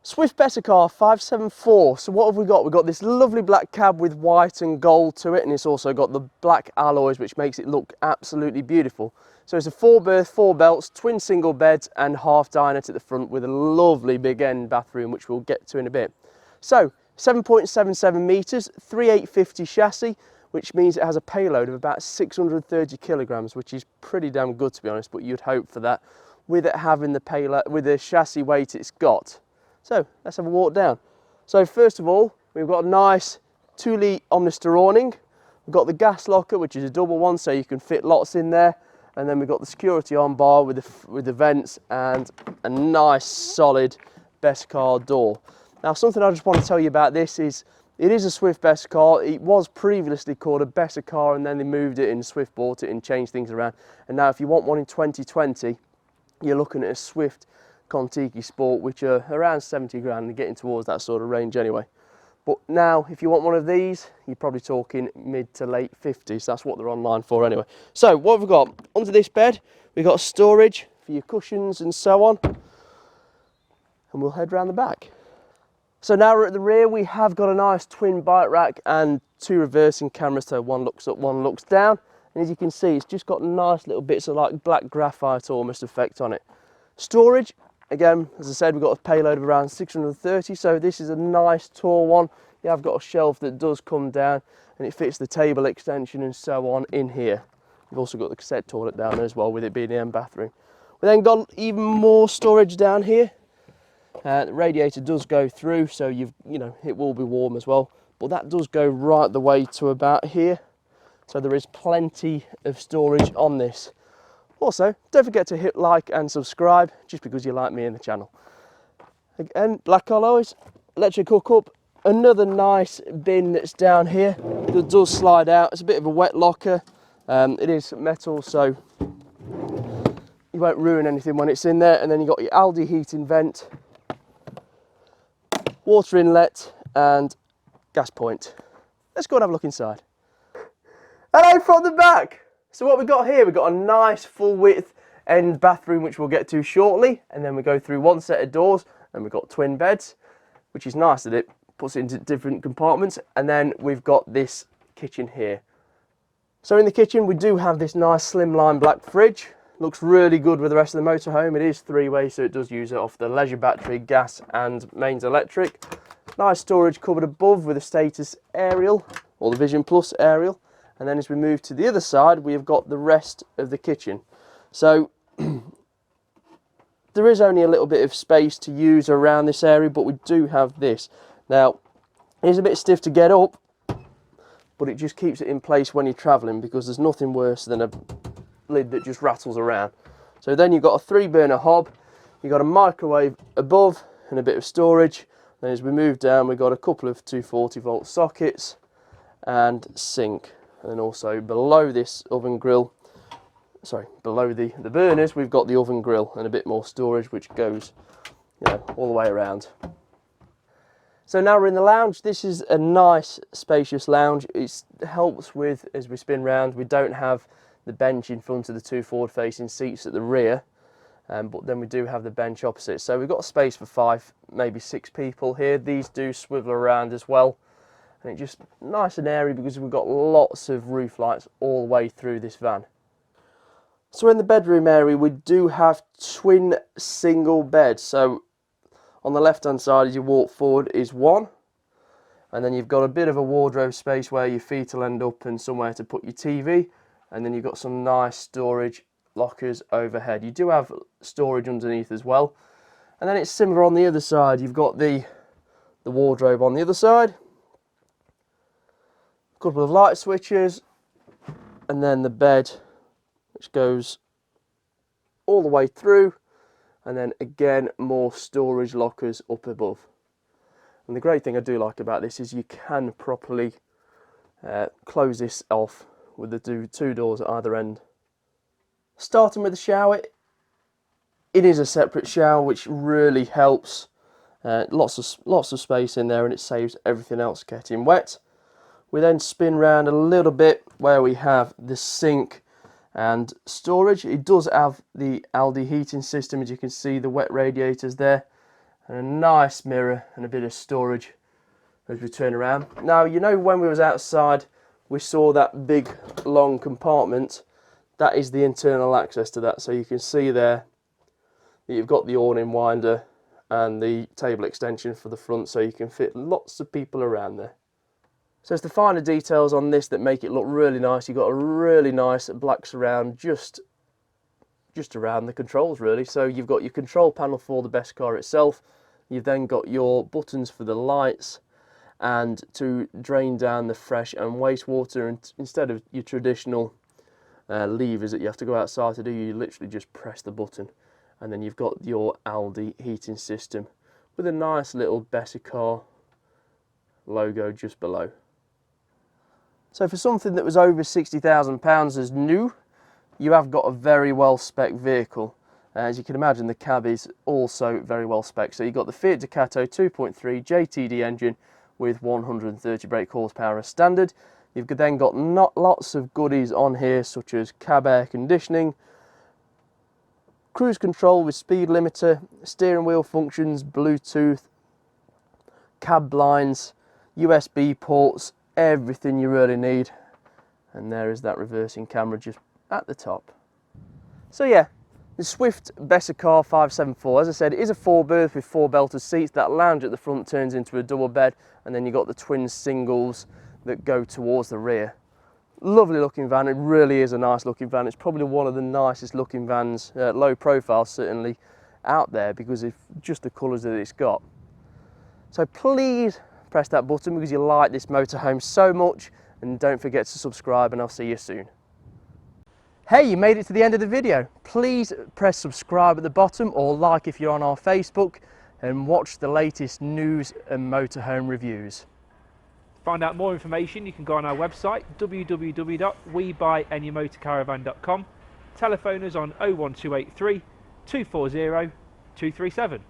Swift Bessacarr 574. So what have we got? We've got this lovely black cab with white and gold to it, and it's also got the black alloys, which makes it look absolutely beautiful. So it's a 4-berth, 4 belts, twin single beds and half dinette at the front with a lovely big end bathroom, which we'll get to in a bit. So 7.77 metres, 3850 chassis, which means it has a payload of about 630 kilograms, which is pretty damn good, to be honest, but you'd hope for that with it having the payload, with the chassis weight it's got. So let's have a walk down. So first of all, we've got a nice 2-litre Omnister awning. We've got the gas locker, which is a double one, so you can fit lots in there. And then we've got the security arm bar with the vents and a nice solid Bessacarr door. Now, something I just want to tell you about this is it is a Swift Bessacarr. It was previously called a Bessacarr, and then they moved it and Swift bought it and changed things around. And now if you want one in 2020, you're looking at a Swift Kon-Tiki Sport, which are around 70 grand and getting towards that sort of range anyway. But now, if you want one of these, you're probably talking mid to late 50s. That's what they're online for anyway. So what have we got? Under this bed, we've got storage for your cushions and so on. And we'll head round the back. So now we're at the rear. We have got a nice twin bike rack and 2 reversing cameras, so one looks up, one looks down. And as you can see, it's just got nice little bits of like black graphite almost effect on it. Storage. Again, as I said, we've got a payload of around 630, so this is a nice tall one. You have got a shelf that does come down and it fits the table extension and so on in here. You've also got the cassette toilet down there as well, with it being the end bathroom. We then got even more storage down here. The radiator does go through, so you know it will be warm as well, but that does go right the way to about here. So there is plenty of storage on this. Also, don't forget to hit like and subscribe, just because you like me and the channel. Again, black alloys, electric hookup, another nice bin that's down here that does slide out. It's a bit of a wet locker. It is metal, so you won't ruin anything when it's in there. And then you've got your Aldi heating vent, water inlet and gas point. Let's go and have a look inside. Hello from the back! So what we've got here, we've got a nice full width end bathroom, which we'll get to shortly, and then we go through one set of doors and we've got twin beds, which is nice that it puts it into different compartments. And then we've got this kitchen here. So in the kitchen we do have this nice slimline black fridge. Looks really good with the rest of the motorhome. It is 3-way, so it does use it off the leisure battery, gas and mains electric. Nice storage cupboard above with a status aerial, or the Vision Plus aerial. And then as we move to the other side, we have got the rest of the kitchen. So there is only a little bit of space to use around this area, but we do have this. Now, it is a bit stiff to get up, but it just keeps it in place when you're travelling, because there's nothing worse than a lid that just rattles around. So then you've got a 3-burner hob, you've got a microwave above and a bit of storage. Then as we move down, we've got a couple of 240-volt sockets and sink. And then also below this oven grill, below the burners, we've got the oven grill and a bit more storage, which goes, you know, all the way around. So now we're in the lounge. This is a nice spacious lounge. It helps with, as we spin round, we don't have the bench in front of the 2 forward facing seats at the rear, but then we do have the bench opposite. So we've got space for 5, maybe 6 people here. These do swivel around as well. And it's just nice and airy because we've got lots of roof lights all the way through this van. So in the bedroom area, we do have twin single beds. So on the left hand side as you walk forward is one, and then you've got a bit of a wardrobe space where your feet will end up and somewhere to put your TV, and then you've got some nice storage lockers overhead. You do have storage underneath as well, and then it's similar on the other side. You've got the wardrobe on the other side, a couple of light switches, and then the bed, which goes all the way through, and then again more storage lockers up above. And the great thing I do like about this is you can properly close this off with the 2 doors at either end. Starting with the shower, it is a separate shower, which really helps. Lots of space in there, and it saves everything else getting wet. We then spin round a little bit where we have the sink and storage. It does have the Aldi heating system, as you can see, the wet radiators there. and a nice mirror and a bit of storage as we turn around. Now, you know, when we was outside we saw that big long compartment. That is the internal access to that, so you can see there that you've got the awning winder and the table extension for the front, so you can fit lots of people around there. So it's the finer details on this that make it look really nice. You've got a really nice black surround just around the controls really. So you've got your control panel for the Bessacarr itself. You've then got your buttons for the lights and to drain down the fresh and wastewater, and instead of your traditional levers that you have to go outside to do, you literally just press the button. And then you've got your Aldi heating system with a nice little Bessacarr logo just below. So for something that was over £60,000 as new, you have got a very well spec vehicle. As you can imagine, the cab is also very well spec. So you've got the Fiat Ducato 2.3 JTD engine with 130 brake horsepower as standard. You've then got lots of goodies on here, such as cab air conditioning, cruise control with speed limiter, steering wheel functions, Bluetooth, cab blinds, USB ports, everything you really need. And there is that reversing camera just at the top. So yeah, the Swift Bessacarr 574, as I said, is a 4-berth with 4 belted seats. That lounge at the front turns into a double bed, and then you've got the twin singles that go towards the rear. Lovely looking van. It really is a nice looking van. It's probably one of the nicest looking vans, low profile certainly, out there, because of just the colours that it's got. So please press that button because you like this motorhome so much, and don't forget to subscribe, and I'll see you soon. Hey, you made it to the end of the video. Please press subscribe at the bottom, or like if you're on our Facebook, and watch the latest news and motorhome reviews. To find out more information, you can go on our website www.webuyanymotorcaravan.com. Telephone us on 01283 240 237.